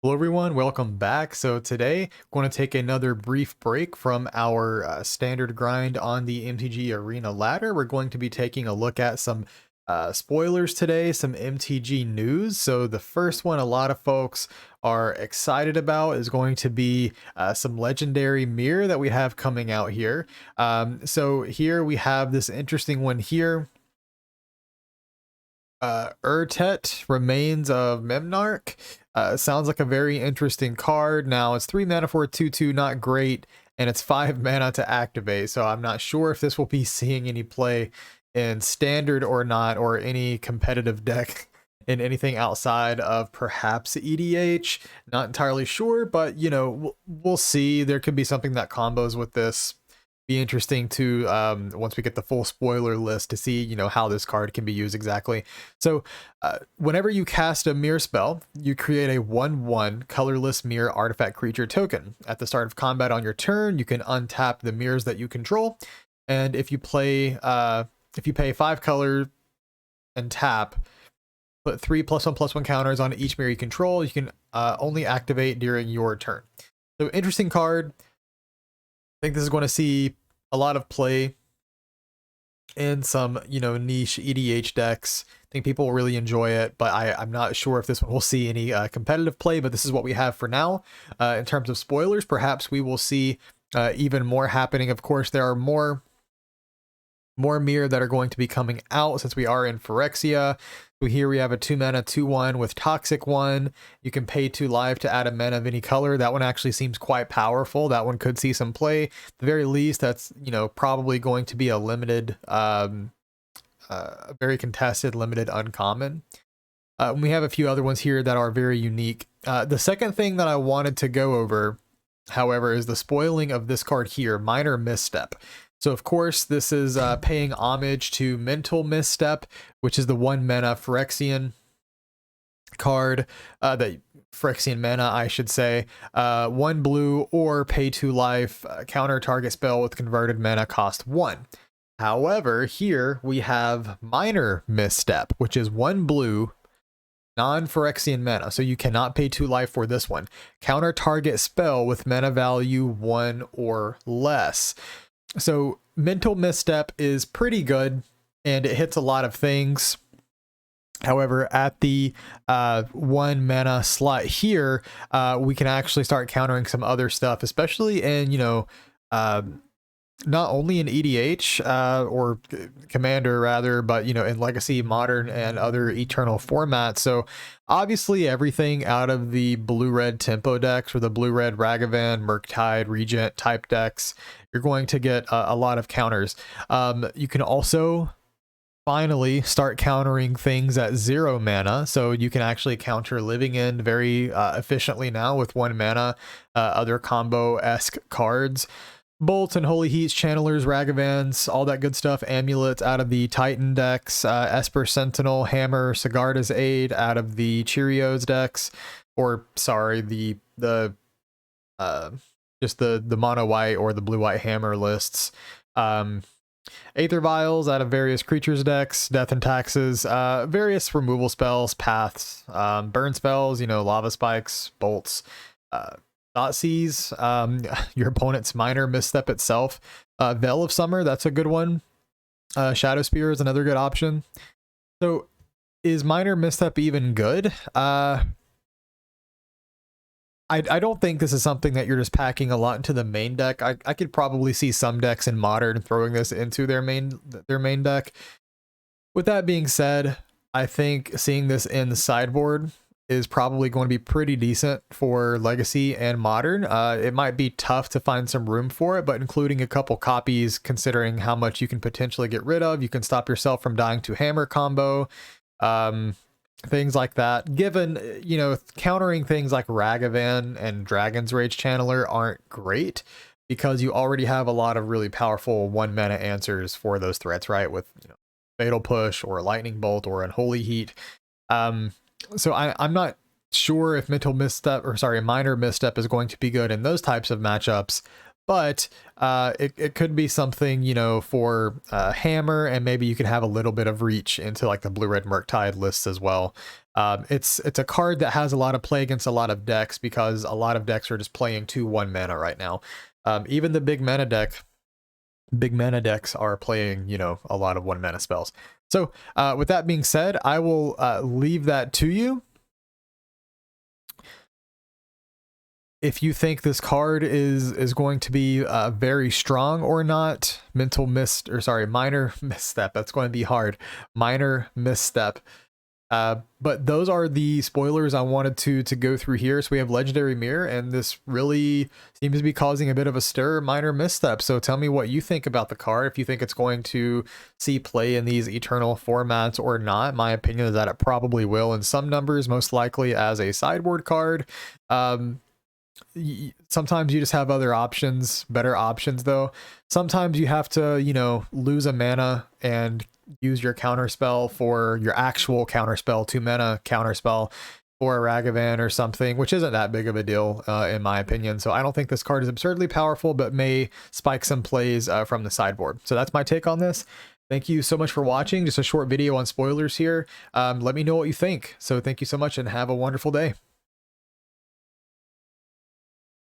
Hello everyone, welcome back. So today, going to take another brief break from our standard grind on the MTG Arena ladder. We're going to be taking a look at some spoilers today, some MTG news. So the first one a lot of folks are excited about is going to be some legendary Myr that we have coming out here. So here we have this interesting one here. Urtet, Remains of Memnarch. Sounds like a very interesting card. Now, it's 3 mana for a 2/2, not great, and it's 5 mana to activate, so I'm not sure if this will be seeing any play in Standard or not, or any competitive deck in anything outside of perhaps EDH. Not entirely sure, but, you know, we'll see. There could be something that combos with this. Be interesting to once we get the full spoiler list to see, you know, how this card can be used exactly. So whenever you cast a Myr spell, you create a 1/1 colorless Myr artifact creature token. At the start of combat on your turn, you can untap the Myrs that you control, and if you pay 5 color and tap, put 3 +1/+1 counters on each Myr you control. You can only activate during your turn. So interesting card. I think this is going to see a lot of play in some, you know, niche EDH decks. I think people will really enjoy it, but I'm not sure if this one will see any competitive play, but this is what we have for now. In terms of spoilers, perhaps we will see even more happening. Of course, there are more Myr that are going to be coming out since we are in Phyrexia. So here we have a 2 mana 2/1 with Toxic 1. You can pay 2 life to add a mana of any color. That one actually seems quite powerful. That one could see some play. At the very least, that's, you know, probably going to be a limited, very contested, limited uncommon. We have a few other ones here that are very unique. The second thing that I wanted to go over, however, is the spoiling of this card here, Minor Misstep. So of course, this is paying homage to Mental Misstep, which is the 1 mana Phyrexian card, that Phyrexian mana, I should say. 1 blue or pay 2 life, counter target spell with converted mana cost 1. However, here we have Minor Misstep, which is 1 blue, non-Phyrexian mana, so you cannot pay 2 life for this one. Counter target spell with mana value 1 or less. So Mental Misstep is pretty good and it hits a lot of things. However, at the 1 mana slot here, we can actually start countering some other stuff, especially in, you know, not only in EDH or Commander rather, but, you know, in Legacy, Modern, and other Eternal formats. So obviously everything out of the blue-red tempo decks or the blue-red Ragavan, Murktide, Regent type decks, you're going to get a lot of counters. You can also finally start countering things at 0 mana, so you can actually counter Living End very efficiently now with 1 mana, other combo-esque cards. Bolts and Holy Heats, Channelers, Ragavans, all that good stuff. Amulets out of the Titan decks. Esper Sentinel, Hammer, Sigarda's Aid out of the Cheerios decks. Or, sorry, just the mono white or the blue white hammer lists. Aether Vials out of various creatures decks. Death and Taxes. Various removal spells, paths. Burn spells, you know, Lava Spikes, Bolts. Thoughtseize, your opponent's Minor Misstep itself. Veil of Summer, that's a good one. Shadow Spear is another good option. So is Minor Misstep even good? I don't think this is something that you're just packing a lot into the main deck. I could probably see some decks in Modern throwing this into their main deck. With that being said, I think seeing this in the sideboard is probably going to be pretty decent for Legacy and Modern. It might be tough to find some room for it, but including a couple copies, considering how much you can potentially get rid of, you can stop yourself from dying to Hammer combo, things like that. Given, you know, countering things like Ragavan and Dragon's Rage Channeler aren't great because you already have a lot of really powerful 1 mana answers for those threats, right? With, you know, Fatal Push or a Lightning Bolt or Unholy Heat. So I'm not sure if Minor Misstep is going to be good in those types of matchups, but it could be something, you know, for hammer, and maybe you could have a little bit of reach into like the blue-red Murktide lists as well. It's a card that has a lot of play against a lot of decks, because a lot of decks are just playing 2/1 mana right now. Even the big mana decks are playing, you know, a lot of 1 mana spells. So with that being said, I will leave that to you. If you think this card is going to be very strong or not, minor misstep. That's going to be hard. Minor misstep. But those are the spoilers I wanted to go through here. So we have Legendary Mirror, and this really seems to be causing a bit of a stir. Minor misstep. So tell me what you think about the card. If you think it's going to see play in these Eternal formats or not. My opinion is that it probably will in some numbers, most likely as a sideboard card. Sometimes you just have other options, better options though. Sometimes you have to, you know, lose a mana and use your counterspell for your actual counterspell, 2 mana counterspell for a Ragavan or something, which isn't that big of a deal in my opinion. So I don't think this card is absurdly powerful, but may spike some plays from the sideboard. So that's my take on this. Thank you so much for watching. Just a short video on spoilers here. Let me know what you think. So thank you so much and have a wonderful day.